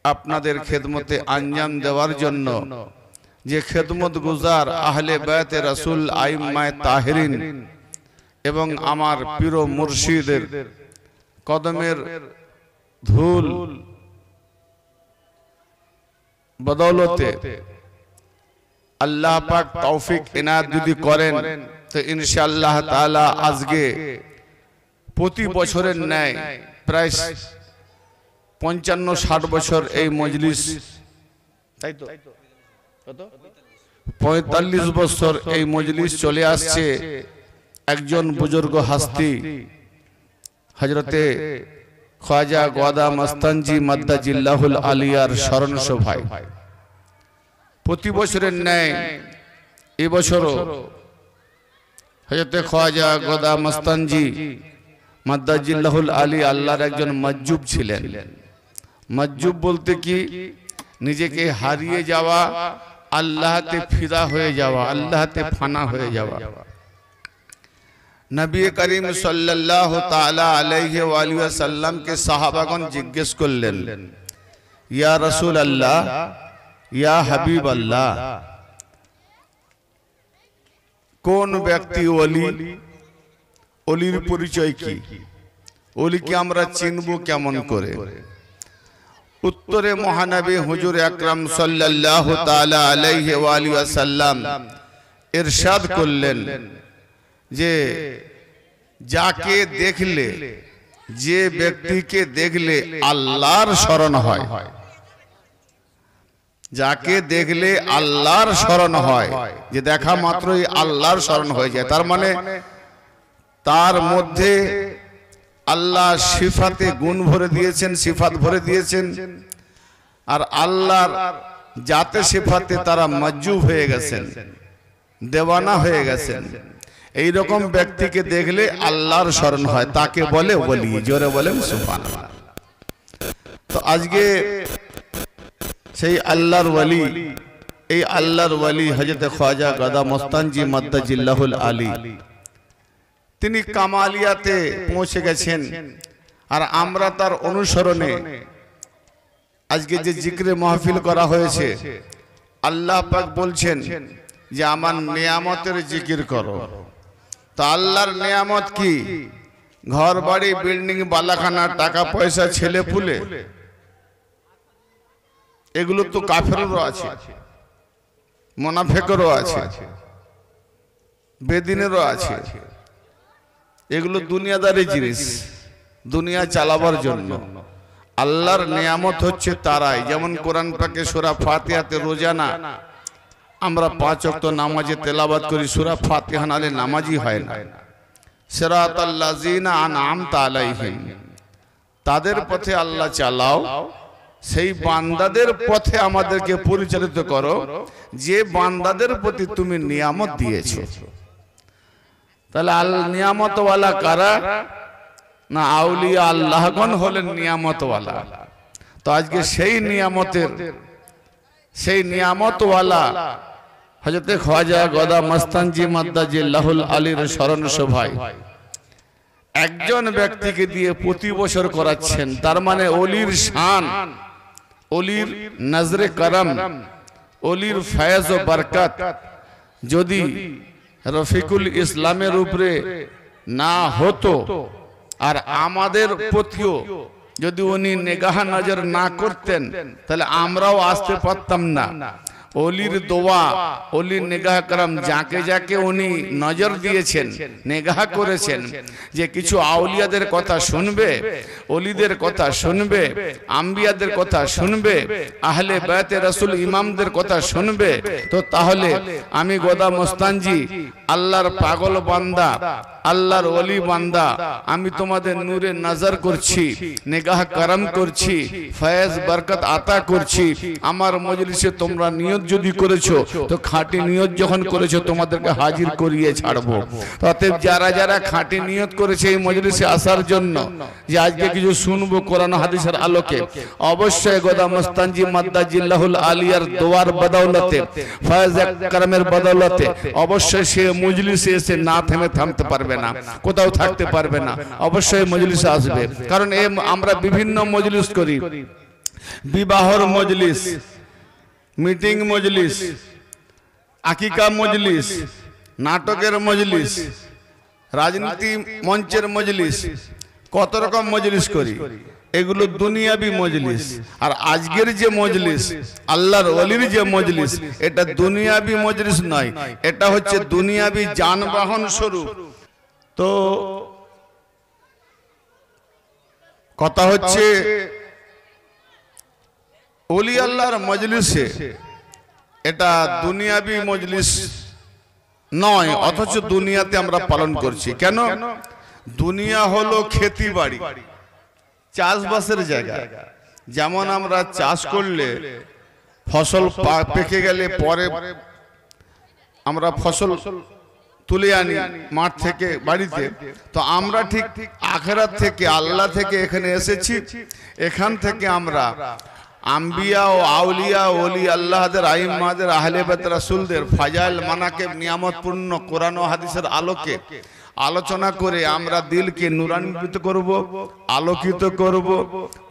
আপনাদের খেদমতে আঞ্জাম দেওয়ার জন্য যে খেদমত গুজার আহলে বায়তে রাসূল আইম্মায়ে তাহেরিন এবং আমার পীর মুর্শিদের কদমের ধুল বদৌলতে আল্লাহ পাক তৌফিক ইনায়াত যদি করেন তো ইনশাআল্লাহ তাআলা আজকে প্রতি বছরের ন্যায় প্রায় 55-60 বছর এই মজলিস, তাই তো কত 45 বছর এই মজলিস চলে আসছে একজন বুজুর্গ হাস্তি হযরতে খ্বাজা গোদা মস্তানজি মাদ্দাজিল্লাহুল আলিয়ার স্মরণ সভায় প্রতি বছরের ন্যায় এই বছরও হযরতে খ্বাজা গোদা মস্তানজি মাদ্দাজিল্লাহুল আলী আল্লাহর একজন মজ্জুব ছিলেন। মজ্জুব বলতে কি, নিজেকে হারিয়ে যাওয়া, আল্লাহতে ফিদা হয়ে যাওয়া, আল্লাহতে ফানা হয়ে যাওয়া। নবী করিম সাল্লাল্লাহু তাআলা আলাইহি ওয়া আলিহি ওয়াসাল্লাম কে সাহাবাগণ জিজ্ঞেস করলেন, ইয়া রাসূলুল্লাহ, ইয়া হাবিবাল্লাহ, কোন ব্যক্তি ওলি, ওলির পরিচয় কি, ওলিকে আমরা চিনব কেমন করে? উত্তরে মহানবী হুজুর আকরাম সাল্লাল্লাহু তাআলা আলাইহি ওয়া আলিহি ওয়াসাল্লাম ইরশাদ করলেন যে যাকে দেখলে, যে ব্যক্তিকে দেখলে আল্লাহর স্মরণ হয়, যাকে দেখলে আল্লাহর স্মরণ হয়, যে দেখা মাত্রই আল্লাহর স্মরণ হয়ে যায়, তার মানে তার মধ্যে আল্লাহ সিফাতে গুণ ভরে দিয়েছেন, সিফাত ভরে দিয়েছেন, আর আল্লাহর জাতে সিফাতে তারা মজ্জুব হয়ে গেছেন, দেওয়ানা হয়ে গেছেন। এই রকম ব্যক্তিকে দেখলে আল্লাহর স্মরণ হয়, তাকে বলে ওলি। জোরে বলেন সুবহানাল্লাহ। তো আজকে সেই আল্লাহর ওলি, এই আল্লাহর ওলি হযরত খ্বাজা গোদা মস্তানজি মাদ্দাজিল্লাহুল আলী, তিনি কামালিয়াতে পৌঁছে গেছেন। আর আমরা তার অনুসরণে আজকে যে জিক্রে মাহফিল করা হয়েছে, আল্লাহ পাক বলছেন যে আমার নিয়ামতের জিকির করো। তো আল্লাহর নিয়ামত কি? ঘর বাড়ি, বিল্ডিং, বালাখানা, টাকা পয়সা, ছেলে পুলে, এগুলো তো কাফেরও আছে, মুনাফিকেরও আছে, বেদিনেরও আছে। এগুলো দুনিয়াদারি জিনিস, দুনিয়া চালাবার জন্য। আল্লাহর নিয়ামত হচ্ছে তারাই, যেমন কোরআন পাকে সূরা ফাতিহাতে রোজানা আমরা 5 ওয়াক্ত নামাজে তেলাওয়াত করি, সূরা ফাতিহা নালে নামাজই হয় না। সিরাতাল লাযিনা আনআমতা আলাইহিম, তাদের পথে আল্লাহ চালাও, সেই বান্দাদের পথে আমাদেরকে পরিচালিত করো যে বান্দাদের প্রতি তুমি নিয়ামত দিয়েছো। তাহলে আল্লাহ নিয়ামতওয়ালা কারা? না, আউলিয়া আল্লাহগণ হলেন নিয়ামতওয়ালা। তো আজকে সেই নিয়ামতের, সেই নিয়ামতওয়ালা হযরত খ্বাজা গোদা মস্তানজি মাদ্দাজিল্লাহুল আলীর স্মরণ সভায় একজন ব্যক্তিকে দিয়ে প্রতি বছর করাচ্ছেন। তার মানে ওলির শান, ওলির নজরে করম, ওলির ফয়েজ ও বরকত যদি রফিকুল ইসলামের উপরে না হতো, আর আমাদের প্রতিও যদি উনি নিগাহ নজর না করতেন, তাহলে আমরাও আসতে পারতাম না। ওলির দোয়া, ওলির নিগাহ করম, যাকে যাকে উনি নজর দিয়েছেন, নিগাহ করেছেন, যে কিছু আউলিয়াদের কথা শুনবে, ওলিদের কথা শুনবে, আম্বিয়াদের কথা শুনবে, আহলে বায়তে রাসূল ইমামদের কথা শুনবে, তো তাহলে আমি গোদা মস্তানজি আল্লাহর পাগল বান্দা, আল্লাহর ওলি বান্দা, আমি তোমাদের নূরে নজর করছি, নিগাহ করম করছি, ফয়েজ বরকত আতা করছি। আমার মজলিসে তোমরা নিয়ত যদি করেছো, তো খাঁটি নিয়ত যখন করেছো তোমাদেরকে হাজির করিয়ে ছাড়বো। অতএব যারা যারা খাঁটি নিয়ত করেছে এই মজলিসে আসার জন্য, যে আজকে কিছু শুনবো কোরআন হাদিসের আলোকে, অবশ্যই গোদা মস্তানজি মাদ্দাজিল্লাহুল আলিয়ার দোয়ার বদৌলতে, ফয়েজ করমের বদৌলতে অবশ্যই সে মজলিসে এসে না থেমে থামতে পারবে না, কোথাও থাকতে পারবে না, অবশ্যই মজলিসে আসবে। কারণ আমরা বিভিন্ন মজলিস করি, বিবাহর মজলিস, মিটিং মজলিস, আকিকা মজলিস, নাটকের মজলিস, রাজনীতি মঞ্চের মজলিস, কত রকম মজলিস করি, এগুলো দুনিয়াবি মজলিস। আর আজকের যে মজলিস, আল্লাহর ওলির যে মজলিস, এটা দুনিয়াবি মজলিস নয়, এটা হচ্ছে দুনিয়াবি যানবাহন স্বরূপ। তো কথা হচ্ছে ওলি আল্লাহর মজলিসে এটা দুনিয়াবি মজলিস নয়, অথচ দুনিয়াতে আমরা পালন করছি। কেন? দুনিয়া হলো খেতি বাড়ি, চাষবাসের জায়গা। যেমন আমরা চাষ করলে ফসল পেকে গেলে পরে আমরা ফসল তুলে আনি মাঠ থেকে বাড়িতে, তো আমরা ঠিক আখিরাত থেকে, আল্লাহ থেকে এখানে এসেছি। এখান থেকে আমরা আম্বিয়া ও আউলিয়া ওলি আল্লাহদের, আইম্মাদের, আহলে বাইত রাসূলদের ফাজাইল মানাকিব নিয়ামতপূর্ণ কোরআন ও হাদিসের আলোকে আলোচনা করে আমরা দিলকে নূরান্বিত করব, আলোকিত করব,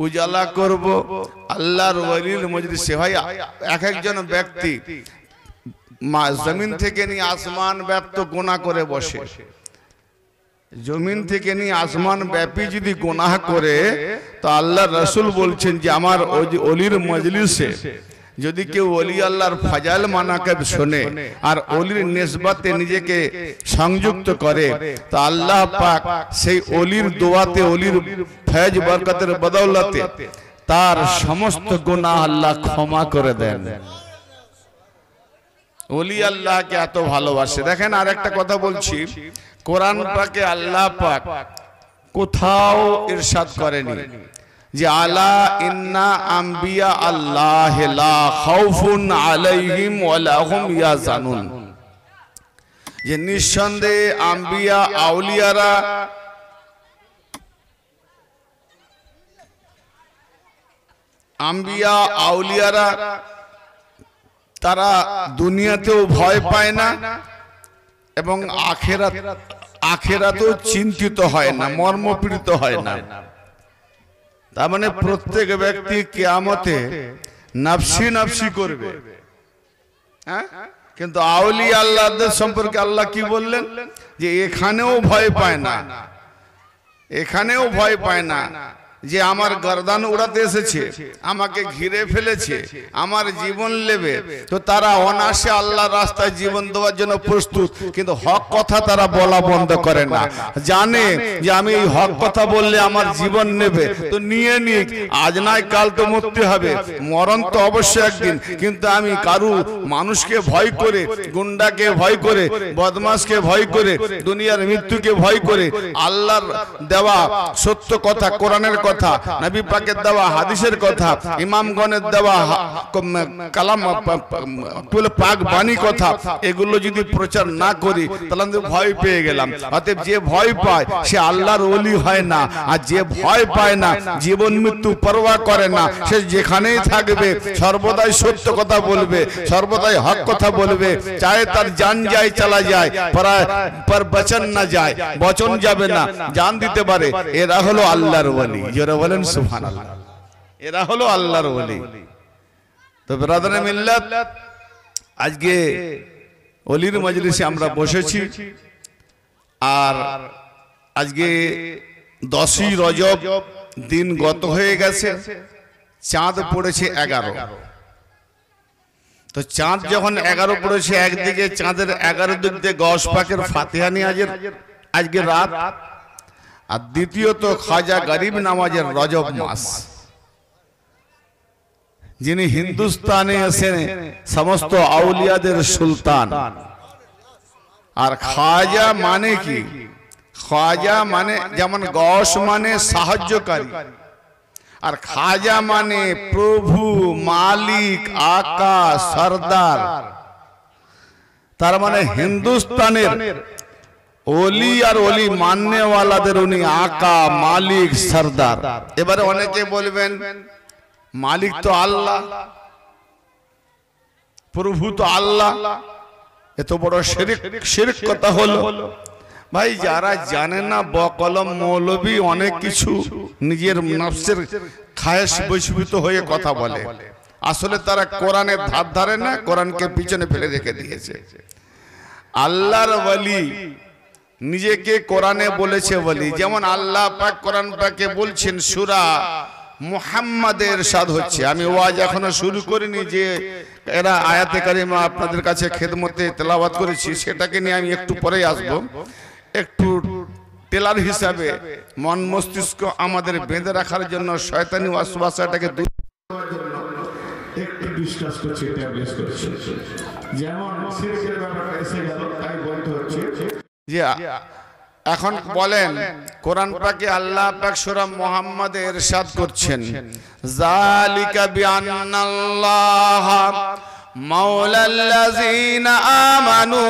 উজালা করব আল্লাহর ওলির মজলিসে। ভাই, এক একজন ব্যক্তি জমিন থেকে নিয়ে আসমান ব্যাপ্ত গুনাহ করে বসে, জমিন থেকে নিয়ে আসমান ব্যাপী যদি গুনাহ করে, তো আল্লাহর রাসূল বলছেন যে আমার ওলির মজলিসে যদি কেউ ওলি আল্লাহর ফাজাইল মানাকিব শোনে আর ওলির নিসবতে নিজেকে সংযুক্ত করে, তো আল্লাহ পাক সেই ওলির দোয়াতে, ওলির ফয়েজ বরকতের বদৌলতে তার সমস্ত গুনাহ আল্লাহ ক্ষমা করে দেন। ওলি আল্লাহকে এত ভালোবাসে। দেখেন, আর একটা কথা বলছি, কোরআন পাকে আল্লাহ পাক কোথাও ইরশাদ করেনি যে আলা ইন্না আম্বিয়া আল্লাহ লা খাউফুন আলাইহিম ওয়ালা হুম ইয়াহজানুন, যে নিঃসন্দেহে আম্বিয়া আউলিয়ারা তারা দুনিয়াতেও ভয় পায় না এবং আখিরাতেও চিন্তিত হয় না, মর্মপীড়িত হয় না। তার মানে প্রত্যেক ব্যক্তি কিয়ামতে নফসি নফসি করবে, হ্যাঁ? কিন্তু আউলিয়া আল্লাহদের সম্পর্কে আল্লাহ কি বললেন? যে এখানেও ভয় পায় না, এখানেও ভয় পায় না যে আমার গর্দান উড়াতে এসেছে, আমাকে ঘিরে ফেলেছে, আমার জীবন নেবে, তো তারা অনায়াসে আল্লাহর রাস্তায় জীবন দেওয়ার জন্য প্রস্তুত। কিন্তু হক কথা তারা বলা বন্ধ করে না, জানে যে আমি এই হক কথা বললে আমার জীবন নেবে, তো নিয়ে নিক, আজ নয় কাল তো মরতে হবে, মরণ তো অবশ্যই একদিন। কিন্তু আমি কারু মানুষকে ভয় করে, গুন্ডাকে ভয় করে, বদমাশকে ভয় করে, দুনিয়ার মৃত্যুকে ভয় করে আল্লাহর দেওয়া সত্য কথা, কোরআনের কথা, নবী পাকের দেওয়া হাদিসের কথা, ইমামগণের দেওয়া কালাম পাক বাণী কথা, এগুলো যদি প্রচার না করি তাহলে আমি ভয় পেয়ে গেলাম। অতএব যে ভয় পায় সে আল্লাহর ওলি হয় না, আর যে ভয় পায় না, জীবন মৃত্যু পরোয়া করে না, সে যেখানেই থাকবে সর্বদাই সত্য কথা বলবে, সর্বদাই হক কথা বলবে, চাहे তার জান যায় চলা যায়, पर বচন না যায়, বচন যাবে না, জান দিতে পারে। এরা হলো আল্লাহর ওলি। যারা বলেন সুবহানাল্লাহ, এরা হলো আল্লাহর ওলি। তো ব্রাদারে মিল্লাত, আজকে ওলির মজলিসে আমরা বসেছি, আর আজকে 10ই রজব দিন গত হয়ে গেছে, চাঁদ পড়েছে 11। তো চাঁদ যখন 11 পড়েছে, একদিকে চাঁদের 11 দিক দিয়ে গস পাকের ফাতিহা নিয়াজের আজকে রাত, আর দ্বিতীয়ত খাজা গরিব নামাজের রজব মাস, যিনি হিন্দুস্তানে এসে সমস্ত আউলিয়াদের সুলতান। আর খাজা মানে কি? খাজা মানে যেমন গস মানে সাহায্যকারী, আর খাজা মানে প্রভু, মালিক, আকা, সরদার। তার মানে হিন্দুস্তানের ওলি আর ওলি মাননে ওয়ালাদের উনি আকা, মালিক, সরদার। এবারে অনেকে বলবেন মালিক তো আল্লাহ, প্রভু তো আল্লাহ, এত বড় শিরক কথা হলো। ভাই যারা জানে না বকলম মৌলবী অনেক কিছু নিজের নফসের খায়েশ বশীভূত হয়ে কথা বলে, আসলে তারা কোরআনের ধার ধারে না, কোরআনকে পিছনে ফেলে রেখে দিয়েছে। আল্লাহর ওয়ালি নিজেকে কোরআনে বলেছে বলি, যেমন আল্লাহ পাক কোরআন পাকে বলছেন সূরা মুহাম্মাদের ইরশাদ হচ্ছে। আমি ওয়াজ এখনো শুরু করিনি, যে এরা আয়াতে কারিমা আপনাদের কাছে খেদমতে তেলাওয়াত করেছি, সেটাকে নিয়ে আমি একটু পরেই আসব। একটু টেলার হিসাবে মন মস্তিষ্ক আমাদের বেঁধে রাখার জন্য শয়তানি ওয়াসওয়াসাটাকে দূর করার জন্য একটু ডিসকাস করছি, ট্যাবলেট করছি। যেমন শিরকের ব্যাপারটা এসে গেল, তাই বলতে হচ্ছে যে এখন বলেন কোরআন পাকে আল্লাহ পাক সূরা মুহাম্মাদে ইরশাদ করছেন, যালিকা বিআন্নাল্লাহ মাওলাল্লাযিনা আমানু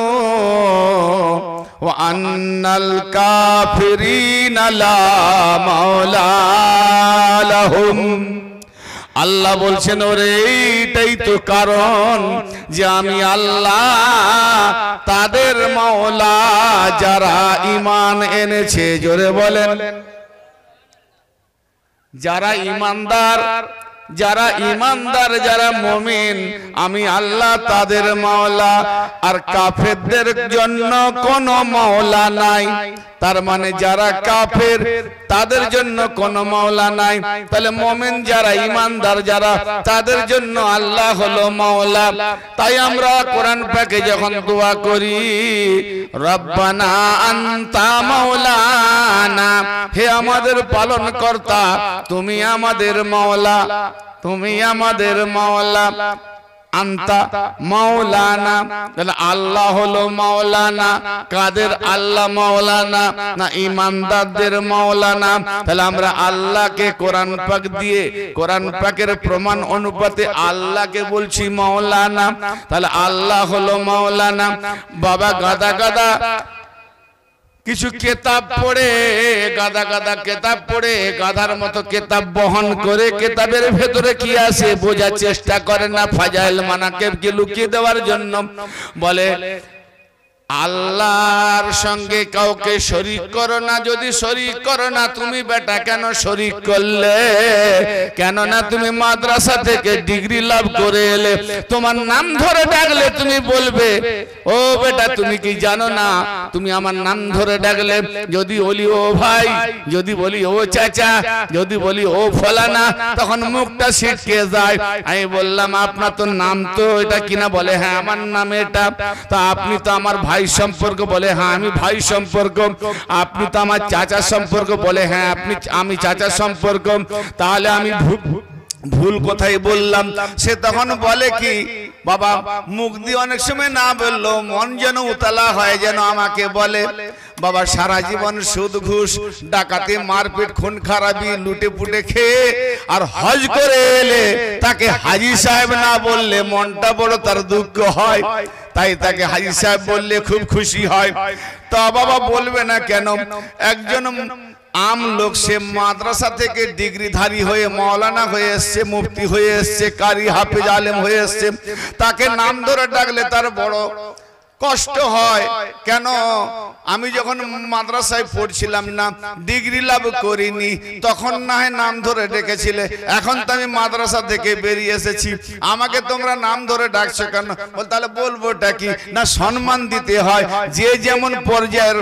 ওয়া আন্নাল কাফিরিনা লা মাওলা লাহুম। আল্লাহ বলছেন ওরে এইটাই তো কারণ যে আমি আল্লাহ তাদের মাওলা যারা ঈমান এনেছে। জোরে বলেন, যারা ঈমানদার, যারা ঈমানদার, যারা মুমিন, আমি আল্লাহ তাদের মাওলা। আর কাফেরদের জন্য কোনো মাওলা নাই। তার মানে যারা কাফের তাদের জন্য কোনো মাওলা নাই। তাহলে মুমিন যারা ঈমানদার যারা, তাদের জন্য আল্লাহ হলো মাওলা। তাই আমরা কোরআন পাকে যখন দোয়া করি, রব্বানা আনতা মাওলানা, হে আমাদের পালনকর্তা তুমি আমাদের মাওলা, তুমি আমাদের মাওলা। আনতা মাওলানা, তাহলে আল্লাহ হলো মাওলানা। কাদের আল্লাহ মাওলানা? না ঈমানদারদের মাওলানা। তাহলে আমরা আল্লাহকে কোরআন পাক দিয়ে, কোরআন পাকের প্রমাণ অনুপাতে আল্লাহকে বলছি মাওলানা। তাহলে আল্লাহ হলো মাওলানা। বাবা গাদা গাদা কিছু কেতাব পড়ে, গাদা গাদা কেতাব পড়ে, গাধার মতো কেতাব বহন করে, কেতাবের ভেতরে কি আছে বোঝার চেষ্টা করে না। ফাজাইল মানাকিবকে লুকিয়ে দেওয়ার জন্য বলে আল্লাহর সঙ্গে কাউকে শরীক করো না। যদি শরীক করো না, তুমি বেটা কেন শরীক করলে? কেননা তুমি মাদ্রাসা থেকে ডিগ্রি লাভ করে এলে, তোমার নাম ধরে ডাকলে তুমি বলবে ও বেটা তুমি কি জানো না, তুমি আমার নাম ধরে ডাকলে যদি বলি ও ভাই, যদি বলি ও চাচা, যদি বলি ও ফলানা, তখন মুখটা ছিটকে যায়। আমি বললাম আপনার তো নাম তো এটা কিনা? বলে হ্যাঁ আমার নাম এটা। তা আপনি তো আমার ভাই সম্পর্ক? বলে হ্যাঁ আমি ভাই সম্পর্ক। আপনি তো আমার চাচা সম্পর্ক? বলে হ্যাঁ আমি চাচা সম্পর্ক। তাহলে আমি ভুল কোথায় বললাম? সে তখন বলে কি বাবা মুখ দিয়ে অনেক সময় না বললো মন যেন উতলা হয়, যেন আমাকে বলে বাবা সারা জীবন সুদ ঘুষ ডাকাতি মারপিট খুন খারাপি লুটে পুটে খেয়ে আর হজ করে এলে তাকে হাজী সাহেব না বললে মনটা বড় তার দুঃখ হয়, তাই তাকে হাজী সাহেব বললে খুব খুশি হয়। তা বাবা বলবে না কেন? একজন আম লোক, সে মাদ্রাসা থেকে ডিগ্রিধারী হয়ে মাওলানা হয়ে এসছে, মুফতি হয়ে এসছে, কারি হাফেজ আলেম হয়ে এসছে, তাকে নাম ধরে ডাকলে তার বড় কষ্ট হয়। কেন? আমি যখন মাদ্রাসায় পড়ছিলাম না, ডিগ্রি লাভ করিনি, তখন না হয় নাম ধরে ডেকেছিলে, এখন তো আমি মাদ্রাসা থেকে বেরিয়ে এসেছি, আমাকে তোমরা নাম ধরে ডাকছো কেন? বল তাহলে বলবোটা কি? না সম্মান দিতে হয়, যে যেমন পর্যায়ের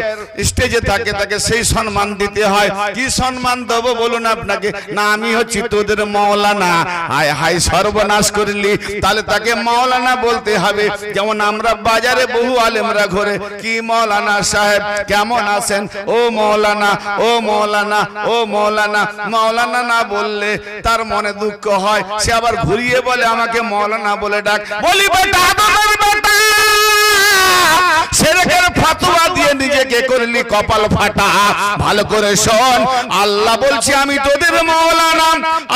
স্টেজে থাকে তাকে সেই সম্মান দিতে হয়। কি সম্মান দেবো বলুন আপনাকে? না আমি হচ্ছি তোদের মাওলানা। হায় হায় সর্বনাশ করলি, তাহলে তাকে মাওলানা বলতে হবে। যেমন আমরা বাজারে বহু আলেমরা ঘরে, কি মাওলানা সাহেব কেমন আছেন? ও মাওলানা, ও মাওলানা, ও মাওলানা। মাওলানা না বললে তার মনে দুঃখ হয়, সে আবার ঘুরিয়ে বলে আমাকে মাওলানা বলে ডাক। বলি বেটা আদমের বেটা, শিরকের ফতোয়া দিয়ে নিজেকে করলি কপাল ফাটা। ভালো করে শোন, আল্লাহ বলছে আমি তোদের মাওলানা,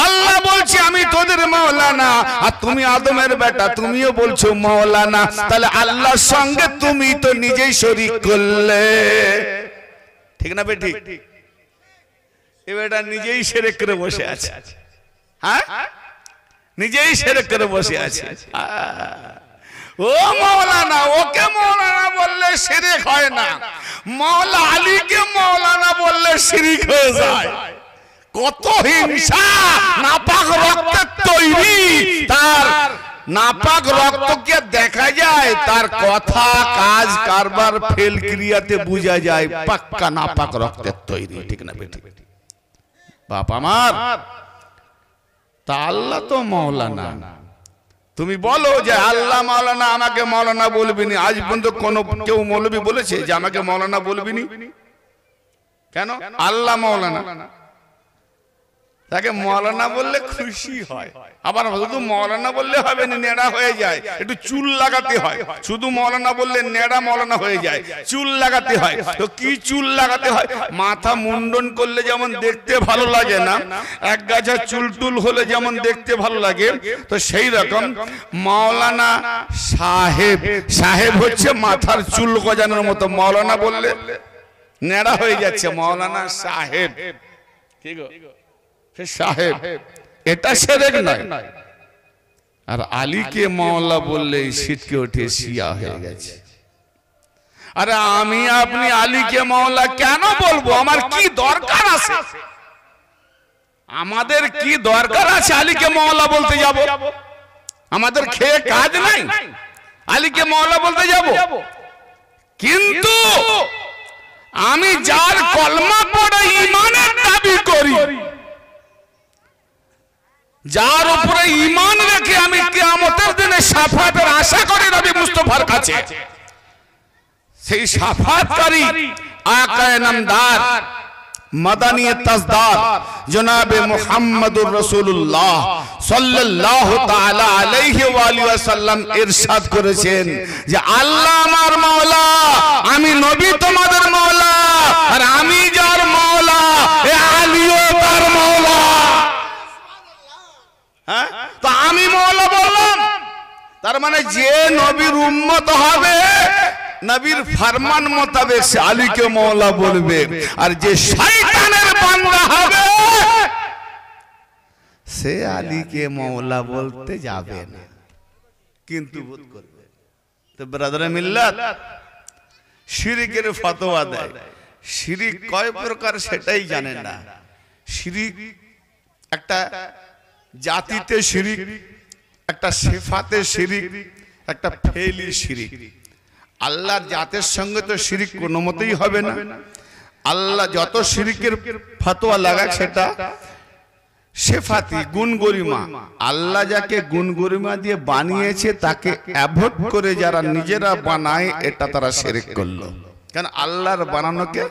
আল্লাহ বলছে আমি তোদের মাওলানা, আর তুমি আদমের বেটা, তুমিও বলছো মাওলানা। তাহলে আল্লাহর সঙ্গে তুমি তো নিজেই শরীক করলে, ঠিক না বেটি? এ বেটা নিজেই শিরক করে বসে আছে। হ্যাঁ নিজেই শিরক করে বসে আছে। ও মৌলানা, ওকে মৌলানা বললে শিরক হয় না, মৌলা আলীকে মৌলানা বললে শিরক হয়ে যায়। কত হিংসা! নাপাক রক্তের তৈরি, তার নাপাক রক্তকে দেখা যায়, তার কথা কাজ কারবার ফেল ক্রিয়াতে বোঝা যায় পাক্কা নাপাক রক্তের তৈরি। ঠিক না বেটি? বাপ আমার, তা আল্লাহ তো মৌলানা। তুমি বলো যে আল্লাহ মৌলানা, আমাকে মৌলানা বলবি নি। আজ পর্যন্ত কোন কেউ মৌলবি বলেছে যে আমাকে মৌলানা বলবি নি? কেন? আল্লাহ মৌলানা, তাকে মৌলানা বললে খুশি হয়। আবার শুধু মৌলানা বললে হবে না, নেড়া হয়ে যায়, একটু চুল লাগাতে হয়। শুধু মৌলানা বললে নেড়া মৌলানা হয়ে যায়, চুল লাগাতে হয়। তো কি চুল লাগাতে হয়? মাথা মুন্ডন করলে যেমন দেখতে ভালো লাগে না, এক গাছা চুল টুল হলে যেমন দেখতে ভালো লাগে, তো সেই রকম মৌলানা সাহেব, সাহেব হচ্ছে মাথার চুল গজানোর মতো। মৌলানা বললে নেড়া হয়ে যাচ্ছে, মৌলানা সাহেব। কি গো সাহেব, এটা শিরক নয়। আর আলীকে মাওলা বললে শীতকে উঠে শিয়া হয়ে গেছে। আরে আমি আপনি আলীকে মাওলা কেন বলবো? আমার কি দরকার আছে? আমাদের কি দরকার আছে আলীকে মাওলা বলতে যাব? আমাদের খেয়ে কাজ নাই, আলীকে মাওলা বলতে যাব? কিন্তু আমি যার কলমা পড়ে ঈমানের দাবি করি, যার উপরে ঈমান রেখে আমি কিয়ামতের দিনে শাফাতের আশা করি নবী মুস্তাফার কাছে, সেই শাফাতকারী আকায়ে নামদার মাদানী তাজদার জনাবে মুহাম্মদুর রাসূলুল্লাহ সাল্লাল্লাহু তাআলা আলাইহি ওয়া আলিহি ওয়াসাল্লাম ইরশাদ করেছেন যে আল্লাহ আমার মাওলা, আমি নবী তোমাদের মাওলা, আর আমি যার মাওলা এ আলীও তার মাওলা। হ্যাঁ, তো আমি মাওলা বললাম, তার মানে যে নবীর উম্মত হবে, নবীর ফরমান মোতাবেক সে আলীকে মাওলা বলবে, আর যে শয়তানের বান্দা হবে সে আলীকে মাওলা বলতে যাবে না, কিন্তু বোধ করবে। তো ব্রাদারে মিল্লাত, শিরকের ফতোয়া দেয়। শিরিক কয় প্রকার সেটাই জানেন না। শিরিক একটা জাতিতে শিরিক, একটা সিফাতে শিরিক, একটা ফেলি শিরিক। আল্লাহর জাতের সঙ্গে তো শিরিক কোনো মতেই হবে না। আল্লাহ যত শিরিকের ফতোয়া লাগায় সেটা সিফাতি, গুণ গরিমা। আল্লাহ যাকে গুণ গরিমা দিয়ে বানিয়েছে তাকে অ্যাভয়েড করে যারা নিজেরা বানায়, এটা তারা শিরিক করলো। কারণ আল্লাহর বানানোকে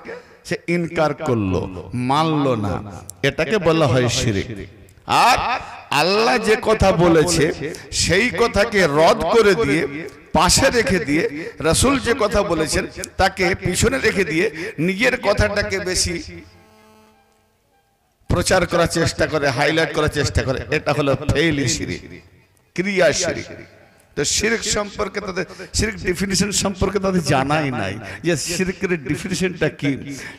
সে ইনকার করলো, মানলো না, এটাকে বলা হয় শিরিক। আর আল্লাহ যে কথা বলেছে সেই কথাকে রদ করে দিয়ে পাশে রেখে দিয়ে, রাসূল যে কথা বলেছেন তাকে পিছনে রেখে দিয়ে নিজের কথাটাকে বেশি প্রচার করার চেষ্টা করে, হাইলাইট করার চেষ্টা করে, এটা হলো ফেইলি শিরিক, ক্রিয়া শিরিক। তো শিরক সম্পর্কে তাদের, শিরক ডেফিনিশন সম্পর্কে তাদের জানাই নাই যে শিরকের ডেফিনিশনটা কি,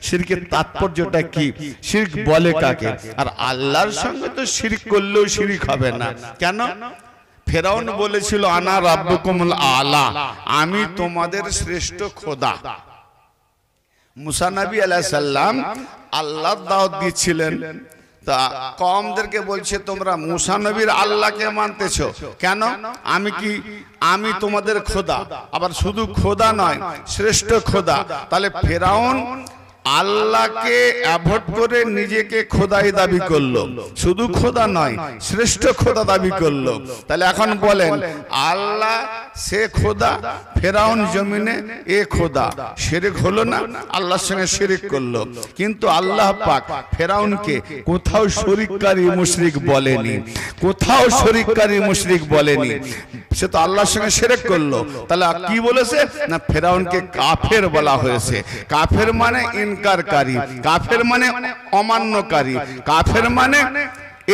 শিরকের তাৎপর্যটা কি, শিরক বলে কাকে। আর আল্লাহর সঙ্গে তো শিরক করলেও শিরক হবে না। কেন? ফেরাউন বলেছিল আনা রাব্বুকুমুল আলা, আমি তোমাদের শ্রেষ্ঠ খোদা। মুসা নবী আলাইহিস সালাম আল্লাহর দাওয়াত দিচ্ছিলেন, তা কওমদেরকে বলছে তোমরা মুসা নবীর আল্লাহকে মানতেছো কেন? আমি তোমাদের খোদা, আবার শুধু খোদা নয়, শ্রেষ্ঠ খোদা। তাহলে ফেরাউন আল্লাহকে অ্যাভয়েড করে নিজেকে খোদাই দাবি করলো, শুধু খোদা নয় শ্রেষ্ঠ খোদা দাবি করলো। তাহলে এখন বলেন আল্লাহ সে খোদা, ফেরাউন জমিনে এ খোদা, শিরক হলো না? আল্লাহর সঙ্গে শিরক করলো। কিন্তু আল্লাহ পাক ফেরাউনকে কোথাও শরীককারী মুশরিক বলেনি, কোথাও শরীককারী মুশরিক বলেনি, সে তো আল্লাহর সঙ্গে শিরক করলো। তাহলে কি বলেছে না? ফেরাউনকে কাফের বলা হয়েছে। কাফের মানে ইনকারকারী, কাফের মানে অমান্যকারী, কাফের মানে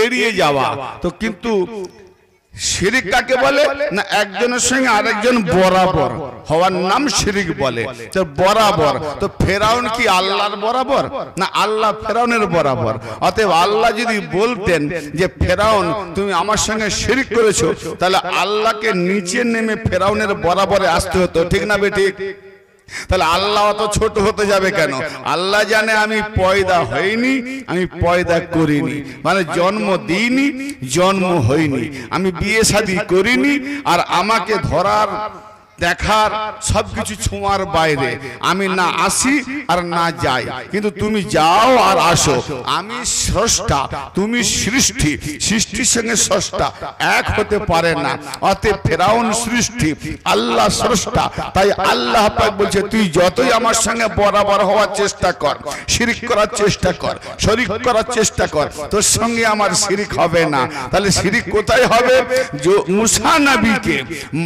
এড়িয়ে যাওয়া। তো কিন্তু শিরিক কাকে বলে না একজনের সঙ্গে আরেকজন বরাবর হওয়ার নাম শিরিক বলে। তো বরাবর, তো ফেরাউন কি আল্লাহর বরাবর না আল্লাহ ফেরাউনের বরাবর? অতএব আল্লাহ যদি বলতেন যে ফেরাউন তুমি আমার সঙ্গে শিরিক করেছো, তাহলে আল্লাহকে নিচে নেমে ফেরাউনের বরাবরে আসতে হতো, ঠিক না বেঠিক? তাহলে আল্লাহ অত ছোট হতে যাবে কেন? আল্লাহ জানে আমি পয়দা হইনি, আমি পয়দা করিনি, মানে জন্ম দিইনি, জন্ম হইনি, আমি বিয়ে শাদী করিনি, আর আমাকে ধরার দেখার সবকিছু ছোঁয়ার বাইরে আমি না আসি আর না যাই, কিন্তু তুমি যাও আর আসো। আমি স্রষ্টা, তুমি সৃষ্টি, সৃষ্টির সঙ্গে স্রষ্টা এক হতে পারে না। অতএব ফেরাউন সৃষ্টি, আল্লাহ স্রষ্টা, তাই আল্লাহ পাক বলছে তুই যতই আমার সঙ্গে বরাবর হওয়ার চেষ্টা কর, শিরিক করার চেষ্টা কর, শরীক করার চেষ্টা কর, তোর সঙ্গে আমার শিরিক হবে না। তাহলে শিরিক কোথায় হবে? মুসা নবীকে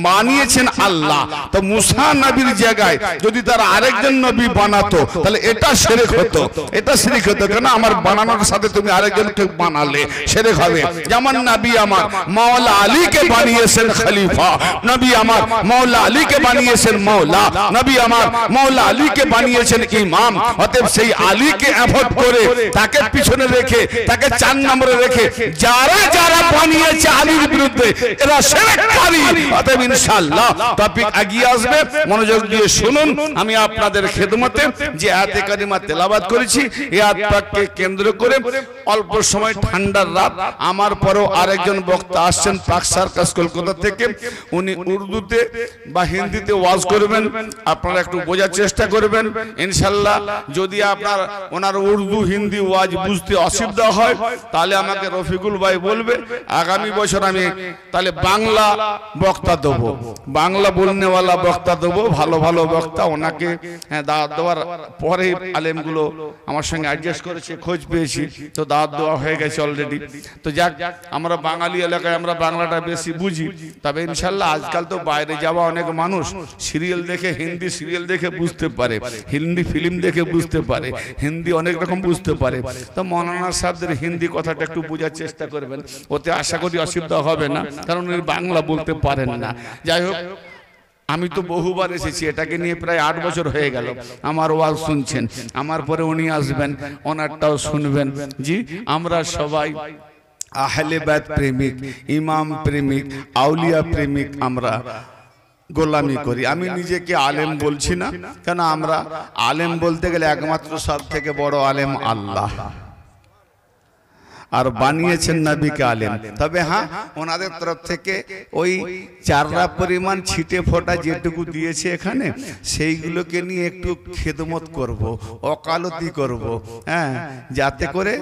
মানিয়েছেন আল্লাহ, তো মুসা নবীর জায়গায় যদি তারা আরেকজন নবী বানাতো তাহলে এটা শিরক হতো, এটা শিরক হতো। কেন? আমার বানানোর সাথে তুমি আরেকজনকে বানালে শিরক হবে। যেমন নবী আমার মাওলা আলীকে বানিয়েছেন খলিফা, নবী আমার মাওলা আলীকে বানিয়েছেন মাওলা, নবী আমার মাওলা আলীকে বানিয়েছেন ইমাম। অতএব সেই আলীকে অ্যাভয়েড করে তাকে পিছনে রেখে, তাকে 4 নম্বরে রেখে যারা যারা বানিয়েছে আলীর বিরুদ্ধে এরা শিরককারী। অতএব ইনশাআল্লাহ টপিক এগিয়ে আসবে, মনোযোগ দিয়ে শুনুন। আমি আপনাদের খেদমতে যে আয়াতে কারিমা তেলাওয়াত করেছি, এই আয়াতটাকে কেন্দ্র করে অল্প সময় ঠান্ডার রাত, আমার পরেও আরেকজন বক্তা আসছেন পাক সার্কাস কলকাতা থেকে। উনি উর্দুতে বা হিন্দিতে ওয়াজ করবেন, আপনারা একটু বোঝার চেষ্টা করবেন ইনশাআল্লাহ। যদি আপনার ওনার উর্দু হিন্দি ওয়াজ বুঝতে অসুবিধা হয় তাহলে আমাকে রফিকুল ভাই বলবে, আগামী বছর আমি তাহলে বাংলা বক্তা দেবো, বাংলা বলনেওয়ালা বক্তা দেবো, ভালো ভালো বক্তা। ওনাকে দাওয়াত দেওয়ার পরে আলেমগুলো আমার সঙ্গে অ্যাডজাস্ট করেছে, খোঁজ পেয়েছি, তো দাওয়াত দেওয়া হয়ে গেছে অলরেডি। তো যাক, আমরা বাঙালি এলাকায় আমরা বাংলাটা বেশি বুঝি, তবে ইনশাল্লাহ আজকাল তো বাইরে যাওয়া অনেক মানুষ সিরিয়াল দেখে, হিন্দি সিরিয়াল দেখে বুঝতে পারে, হিন্দি ফিল্ম দেখে বুঝতে পারে, হিন্দি অনেক রকম বুঝতে পারে। তো মৌলানা সাহেবদের হিন্দি কথাটা একটু বোঝার চেষ্টা করবেন, ওতে আশা করি অসুবিধা হবে না, কারণ উনি বাংলা বলতে পারেন না। যাই হোক, আমি তো বহুবার এসেছি, এটাকে নিয়ে প্রায় 8 বছর হয়ে গেল আমার ওয়াজ শুনছেন, আমার পরে উনি আসবেন, ওনারটাও শুনবেন। জি, আমরা সবাই আহলে বাইত প্রেমিক, ইমাম প্রেমিক, আউলিয়া প্রেমিক, আমরা গোলামি করি। আমি নিজেকে আলেম বলছি না, কেন আমরা আলেম বলতে গেলে একমাত্র সব থেকে বড় আলেম আল্লাহ, আর বানিয়েছেন নবীকে আলেম। তবে হ্যাঁ, ওনাদের তরফ থেকে ওই 4টা পরিমাণ ছিটে ফোটা যেটুকু দিয়েছে এখানে, সেইগুলোকে নিয়ে একটু খেদমত করব, ওকালতি করব, হ্যাঁ, যাতে করে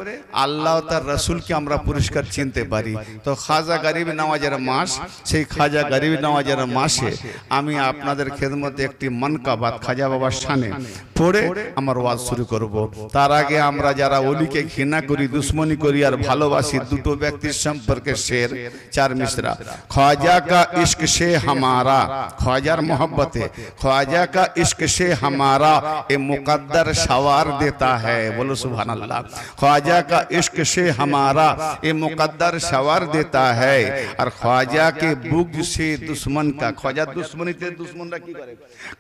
আল্লাহ তার রসুলকে আমরা পরিষ্কার চিনতে পারি। তো খাজা গরিব নওয়াজের মাস, সেই খাজা গরিব নওয়াজের মাসে আমি আপনাদের খেদমতে একটি মনকাবাত খাজা বাবার শানে পড়ে আমার ওয়াজ শুরু করব। তার আগে আমরা যারা ওলিকে ঘৃণা করি, দুশ্মনী করি আর ভালোবাসি, দুটো ব্যক্তির সম্পর্কে শের 4 মিসরা। ख्वाजा का इश्क से हमारा, ख्वाजार मोहब्बते, ख्वाजा का इश्क से हमारा ये मुकद्दर सवार देता है, बोलो सुभान अल्लाह। ख्वाजा का इश्क से हमारा ये मुकद्दर सवार देता है, और ख्वाजा के बुग़्ज़ से दुश्मन का, ख्वाजा दुश्मनीते दुश्मनरा की करे,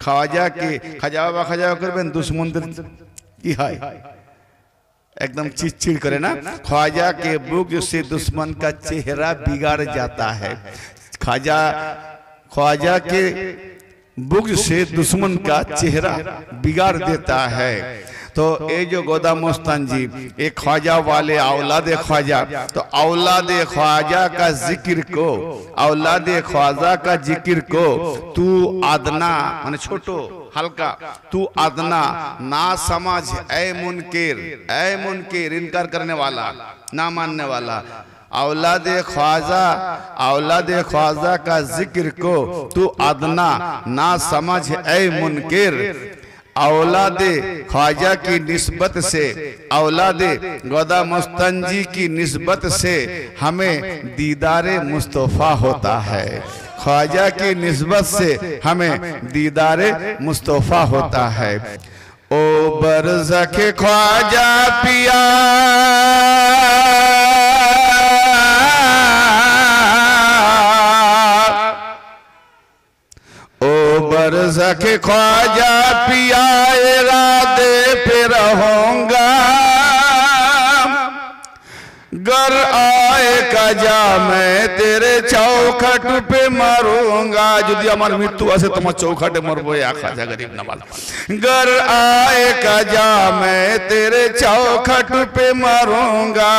ख्वाजा के खाजा बाबा खाजा करबेन दुश्मनদের কি হয়, एकदम चिड़चिड़ करे ना। ख्वाजा के बुग़्ज़ से दुश्मन का चेहरा बिगाड़ जाता है, ख्वाजा के बुग़्ज़ से दुश्मन का चेहरा बिगाड़ देता है। तो ये जो गोदा मस्तान जी, एक ख्वाजा वाले औलाद ख्वाजा, तो औलाद ख्वाजा का जिक्र को, औलाद ख्वाजा का जिक्र को तू आदना माने छोटो हल्का, तू आदना ना समझ ऐ मुनकिर, इनकार करने वाला, ना मानने वाला। औलाद ख्वाजा का जिक्र को तू आदना ना समझ ऐ मुनकिर, औलाद ख्वाजा की निस्बत से, औलाद गोदा मस्तान जी की निस्बत से हमें दीदारे मुस्तफ़ा होता है, ख्वाजा की निस्बत से हमें दीदारे मुस्तफ़ा होता है। ओ बरज़ख ख्वाजा पिया बरसख ख्वाजा पिया इरादे पे रहूंगा गर आए कजा मैं तेरे चौखट पे मरूंगा यदि আমার মৃত্যু আসে তোমার চৌখটে মরবো या खाजा गरीब नवाज गर आए कजा मैं तेरे चौखट पे मरूंगा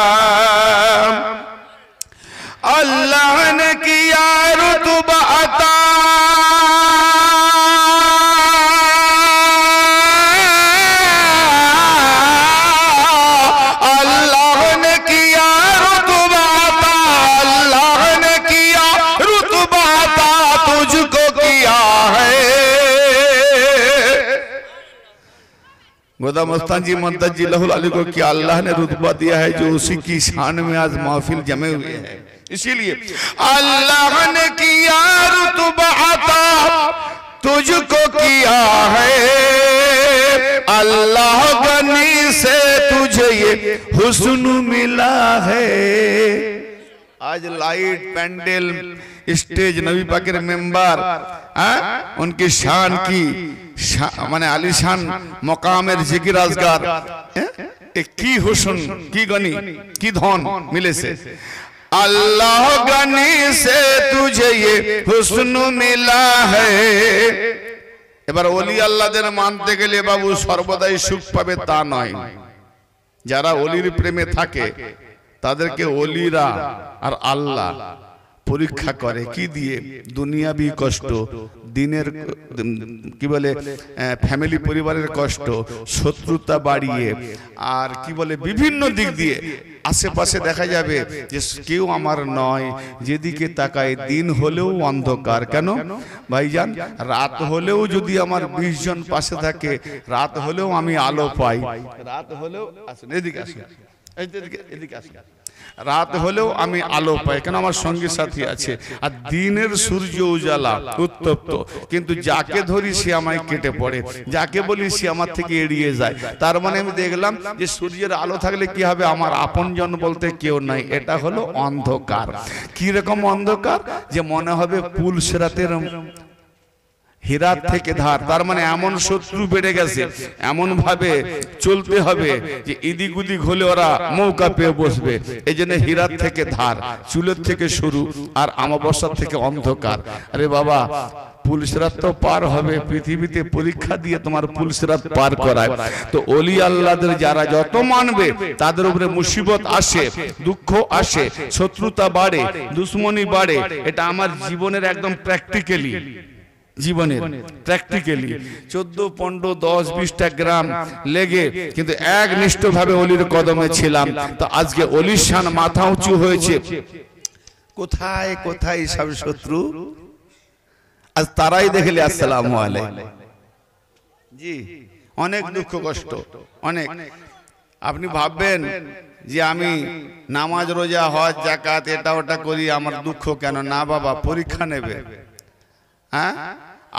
अल्लाह ने किया रुतबा अता गोदा मस्तान जी मुंतज जी लहुल अली को क्या अल्लाह ने रुतबा दिया है जो उसी की शान में आज महफिल जमे हुए हैं इसीलिए अल्लाह ने किया रुतबा अता तुझको किया है अल्लाह गनी से तुझे ये हुस्न मिला है आज लाइट पैंडल स्टेज नबी पाकेर मेंबर उनकी शान की माने आलिशान मकामेर जिकिर आजगार की हुस्न की गनी की धन मिले से अल्लाह गनी से तुझे ये हुस्न मिला है এবার ওলি আল্লাহদের মানতে গেলে বাবু সর্বদাই সুখ পাবে তা নয় যারা ওলির প্রেমে থাকে তাদেরকে ওলিরা আর আল্লাহ পরীক্ষা করে কি দিয়ে দুনিয়াবি কষ্ট দিনের কি বলে ফ্যামিলি পরিবারের কষ্ট শত্রুতা বাড়িয়ে আর কি বলে বিভিন্ন দিক দিয়ে আশেপাশে দেখা যাবে যে কেউ আমার নয় যেদিকে তাকায় দিন হলেও অন্ধকার কেন ভাইজান রাত হলেও যদি আমার 20 জন পাশে থাকে রাত হলেও আমি আলো পাই রাত হলেও আসুন এদিকে আসুন এদিকে আসুন রাত হলেও আমি আলো পাই কেন আমার সঙ্গী সাথী আছে আর দিনের সূর্য উজালা উত্তপ্ত কিন্তু যাকে ধরি সে আমায় কেটে পড়ে যাকে বলি সে আমার থেকে এড়িয়ে যায় তার মানে আমি দেখলাম যে সূর্যের আলো থাকলে কি হবে আমার আপনজন বলতে কেউ নাই এটা হলো অন্ধকার কি রকম অন্ধকার যে মনে হবে পুলসরাতের হীরাত থেকে ধার তার মানে এমন শত্রু বেড়ে গেছে এমন ভাবে চলতে হবে যে ইদিক উদিক হলে ওরা মৌকা পেয়ে বসবে এইজন্য হীরাত থেকে ধার চুলের থেকে শুরু আর আমাবস্যার থেকে অন্ধকার আরে বাবা পুলসরাত তো পার হবে পৃথিবীতে পরীক্ষা দিয়ে তোমার পুলসরাত পার করায় তো ওলি আল্লাহদের যারা যত মানবে তাদের উপরে মুসিবত আসে দুঃখ আসে শত্রুতা বাড়ে দুশ্মনী বাড়ে এটা আমার জীবনের একদম প্র্যাকটিক্যালি জীবনের প্র্যাকটিক্যালি 14, 15, 10, 20টা গ্রাম লেগে কিন্তু একনিষ্ঠভাবে ওলির কদমে ছিলাম তো আজকে ওলির শান মাথা উঁচু হয়েছে কোথায় কোথায় সব শত্রু আজ তারাই দেখলে আসসালামু আলাইকুম জি অনেক দুঃখ কষ্ট অনেক আপনি ভাববেন যে আমি নামাজ রোজা হজ যাকাত এটা ওটা করি আমার দুঃখ কেন না বাবা পরীক্ষা নেবে হ্যাঁ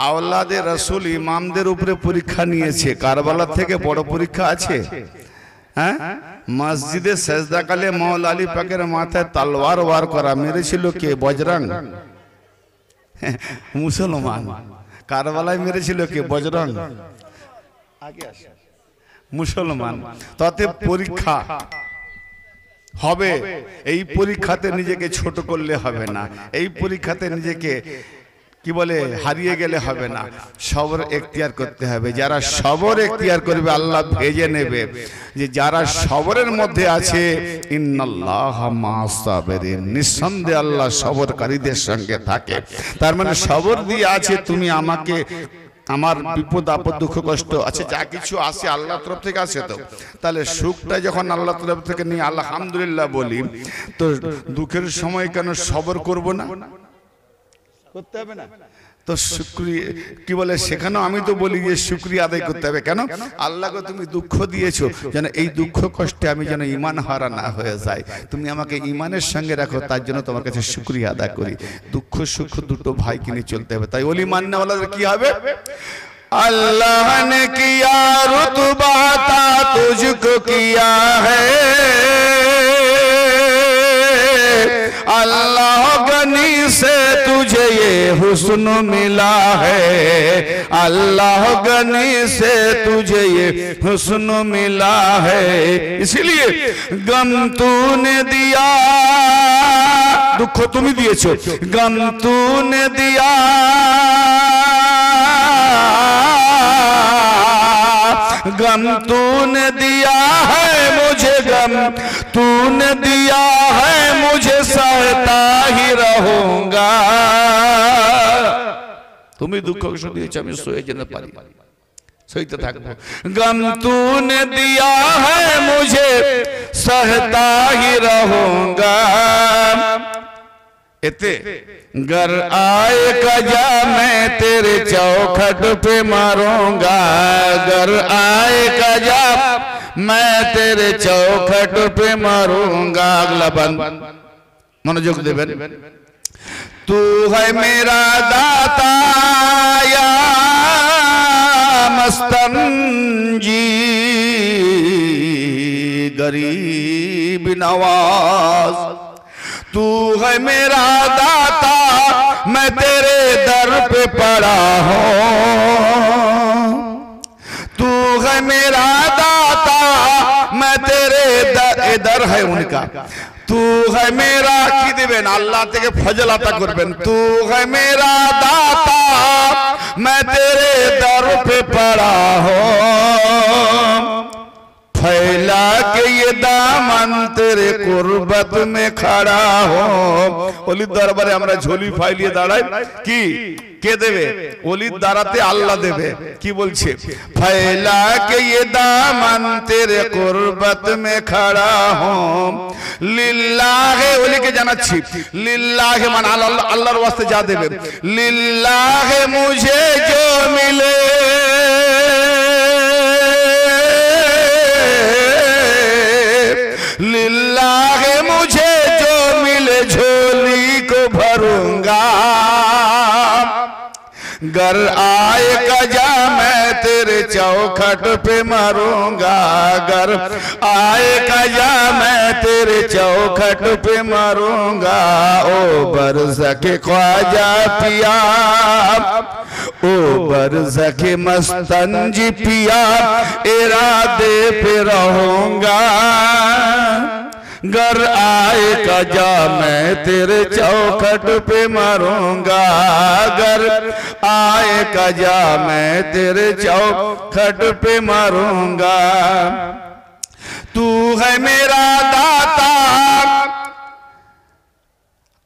আওলাদে রাসূল ইমামদের উপরে পরীক্ষা নিয়েছে কারবালা থেকে বড় পরীক্ষা আছে হ্যাঁ মসজিদে সেজদাকালে মাওলা আলী পাকের মাথায় তলোয়ার ওয়ার করা মেরেছিল কে বজরং মুসলমান কারবালায় মেরেছিল কে বজরং আগে আসে মুসলমান তাতে পরীক্ষা হবে এই পরীক্ষাতে নিজেকে ছোট করলে হবে না এই পরীক্ষাতে নিজেকে কি বলে হারিয়ে গেলে হবে না সবর এখতিয়ার করতে হবে যারা সবর এখতিয়ার করবে আল্লাহ ভেজে নেবে যে যারা সবরের মধ্যে আছে ইন্নাল্লাহা মা'আস সাবিরিন নিঃসন্দেহে আল্লাহ সবরকারীদের সঙ্গে থাকে তার মানে সবর দিয়ে আছে তুমি আমাকে আমার বিপদ আপদ দুঃখ কষ্ট আছে যা কিছু আসে আল্লাহর তরফ থেকে আসে তো তাহলে সুখটা যখন আল্লাহর তরফ থেকে নিয়ে আলহামদুলিল্লাহ বলি তো দুঃখের সময় কেন সবর করব না করতে হবে না তো শুকরিয়া কি বলে সেখানেও আমি তো বলি যে শুকরিয়া আদায় করতে হবে কেন আল্লাহকে তুমি দুঃখ দিয়েছো যেন এই দুঃখ কষ্টে আমি যেন ঈমান হারা না হয়ে যাই তুমি আমাকে ঈমানের সঙ্গে রাখো তার জন্য তোমার কাছে শুকরিয়া আদায় করি দুঃখ সুখ দুটো ভাই কিনে চলতে হবে তাই ওলি মাননেওয়ালাদের কি হবে अल्लाह ने किया रुतबा ता तुझको किया है अल्लाह गनी से तुझे ये हुस्न मिला है, अल्लाह गनी से तुझे ये हुस्न मिला है। इसीलिए गम तूने दिया, दुख तुम ही दिए, गम तूने दिया, गम तूने दिया है मुझे, गम तूने दिया है मुझे, सहता ही रहूंगा। তুমি দুঃখ কষ্ট দিয়েছো, আমি সয়ে যেতে পারি, সইতে থাকবো। गम तूने दिया है मुझे, सहता ही रहूंगा। एते घर आए कजा मैं तेरे चौखट पे मारूंगा, घर आए कजा मैं तेरे चौखट पे मारूंगा। अगला बंद मनोयोग देवें। तू है मेरा दाता या मस्तंजी, गरीब नवाज। तू है मेरा दाता, मैं तेरे दर पे पड़ा हूँ। तू है मेरा दाता, मैं तेरे दर है उनका। तू है मेरा की दिबेन अल्लाह থেকে ফজল আতা করবেন। तू है मेरा दाता, मैं तेरे दर पे पड़ा हूँ। फैला के ये दामन तेरे कुर्बत में खड़ा हो। ওলির দরবারে আমরা ঝোলি ফাইলিয়ে দাঁড়াই, কি কে দেবে? ওলির দ্বারাতে আল্লাহ দেবে। কি বলছে? फैला के ये दामन तेरे कुर्बत में खड़ा हो। লিল্লাহে, ওলিকে জানাচ্ছি লিল্লাহে মানে আল্লাহর ওয়াস্তে যা দেবে। লিল্লাহে মুঝে जो मिले, लिल्लाहे मुझे जो मिले झोली को भरूंगा। घर आए कजा मैं तेरे चौखट पे मारूंगा, घर आए कजा मैं तेरे चौखट पे मारूंगा। ओ बरज़के ख्वाजा पिया, ओ बरज़के मस्तंजी पिया, इरादे पे रहूंगा। घर आए कजा मैं तेरे चौखट पे मारूंगा, घर आए कजा मैं तेरे चौखट पे मारूंगा। तू है मेरा दाता,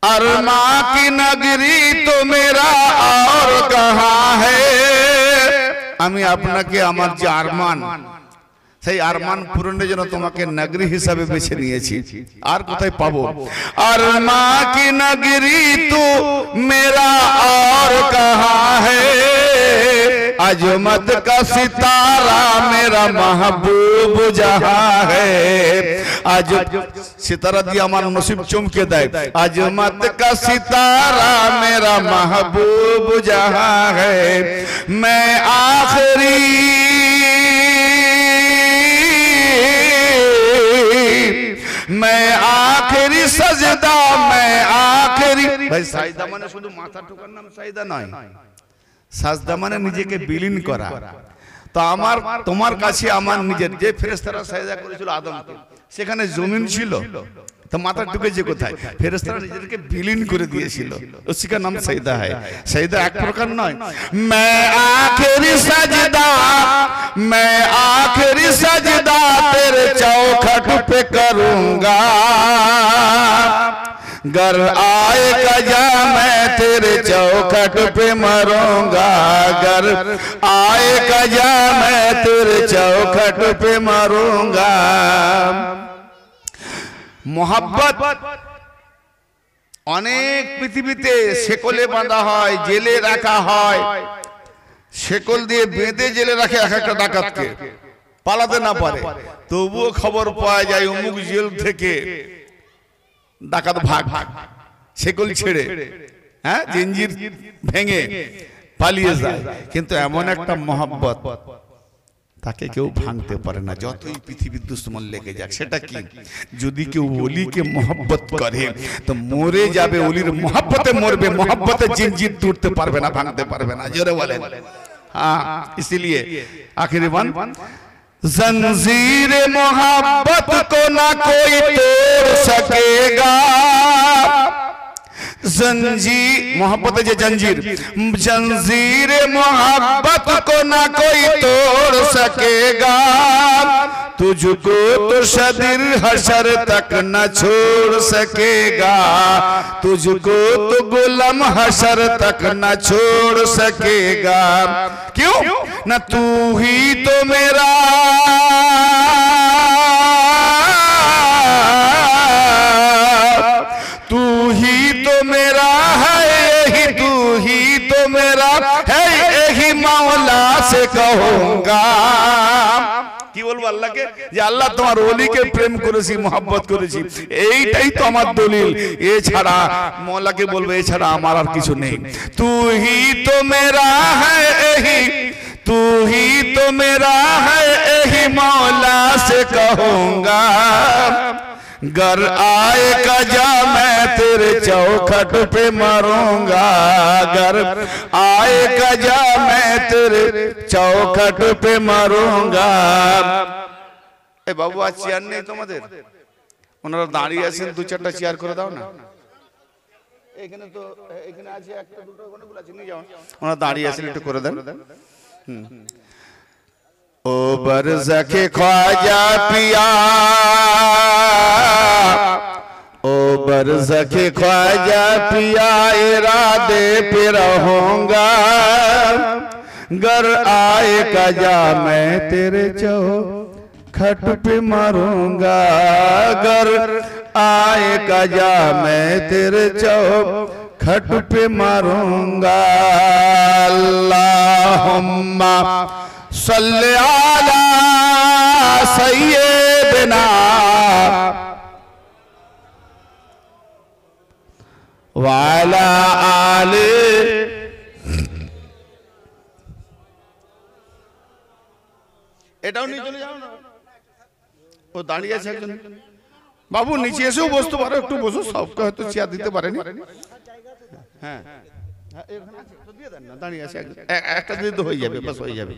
अरमा की नगरी तो मेरा और कहाँ है। আমি আপনাকে আমার যে আরমান, সেই আরমান পূরণের জন্য তোমাকে নগরী হিসাবে বেছে নিয়েছি। আর কোথায় পাবো? আরমা কি নগরী তু মেরা और कहाँ है। अजमत का सितारा मेरा महबूब जहाँ है। आज सितारा दिया हमारा नसीब चमके दे। अजमत का सितारा मेरा महबूब जहाँ है। मैं आखिरी मैं आखिरी सजदा, मैं आखिरी। भाई साजदा माने শুধু মাথা ঠোকার নাম সাজদা নয়, সাজদা মানে নিজেকে বিলীন করা। তো আমার তোমার কাছে আমার নিজের যে ফেরেশতারা সাজদা করেছিল আদমকে, সেখানে জমিন ছিল, তো মাথা ঢুকেছে কোথায়? ফেরেশতারা নিজেদেরকে বিলীন করে দিয়েছিল, উসিকা নাম সাজদা है। সাজদা এক প্রকার নয়। मैं आखिरी सजदा, मैं आखिरी सजदा तेरे चौखट पे करूंगा। घर आए कजा मैं तेरे चौखट पे मरूंगा, घर आए कजा मैं तेरे चौखट पे मरूंगा। मोहब्बत অনেক পৃথিবীতে শেকলে বাঁধা হয়, জেলে রাখা হয়। শেকল দিয়ে বেঁধে জেলে রাখে এক একটা ডাকাতকে, পালাতে না পারে। তবুও খবর পাওয়া যায় অমুক জেল থেকে ডাকাত ভাগ, শেকল ছেড়ে, হ্যাঁ, তাকে কেউ ভাঙতে পারে না, যতই পৃথিবীর দুশ্মন লেগে যাক। সেটা কি? যদি কেউ ওলিকে মোহব্বত করে তো মরে যাবে, ওলির মোহব্বতে মরবে, মোহব্বতে জিনজির তুলতে পারবে না, ভাঙতে পারবে না। জোরে বলেন हाँ। इसीलिए आखिरी वन, जंजीर मोहब्बत को ना कोई तोड़ सकेगा, जंजीर मोहब्बत है जंजीर, जंजीर मोहब्बत को ना कोई तोड़ सकेगा, तुझको तो शदीर हशर तक न छोड़ सकेगा, तुझको तो गुलाम हशर तक न छोड़ सकेगा। क्यों? न तू ही तो मेरा तू ही तो मेरा है, यही तू ही तो मेरा है, यही मौला से कहूंगा। কি বলবো আল্লাহকে যে আল্লাহ তোমার ওলিকে প্রেম করেছি, মোহাব্বত করেছি, এইটাই তো আমার দলিল। এছাড়া মওলাকে বলবো এছাড়া আমার আর কিছু নেই। তু হি তো মেরা হ্যায়, এহি তু হি তো মেরা হ্যায়, এহি মওলা সে कहूंगा। घर आएगा जा मैं तेरे चौखट पे मरूंगा, घर आएगा जा मैं तेरे चौखट पे मरूंगा। ए बाबू आज চেয়ার নেই তোমাদের? ওনারা দাঁড়িয়ে আছেন, দু চারটা চেয়ার করে দাও না। এখানে তো এখানে আছে একটা দুটো অনেকগুলো আছে, নিয়ে যাও। ওনারা দাঁড়িয়ে আছেন, একটু করে দেন। ओ बरज़खे ख्वाजा पिया, ओ बरज़खे ख्वाजा पिया, इरादे पे रहूंगा, घर आएगा जा मैं तेरे चौखट पे मरूंगा, घर आएगा जा मैं तेरे चौखट पे मरूंगा। अल्लाहुम्मा सल्ले अला सय्यिदना व अला आले। এটাও নিয়ে চলে যাও না, ও দাঁড়িয়ে আছে একজন। বাবু নিচে এসেও বসতে পারো, একটু বসো, সবকে হয়তো চেয়ার দিতে পারেনি। হ্যাঁ এখানে আছে তো দিয়ে দেন না, দাঁড়িয়ে আছে একটা দিলে তো হয়ে যাবে, বাস হয়ে যাবে।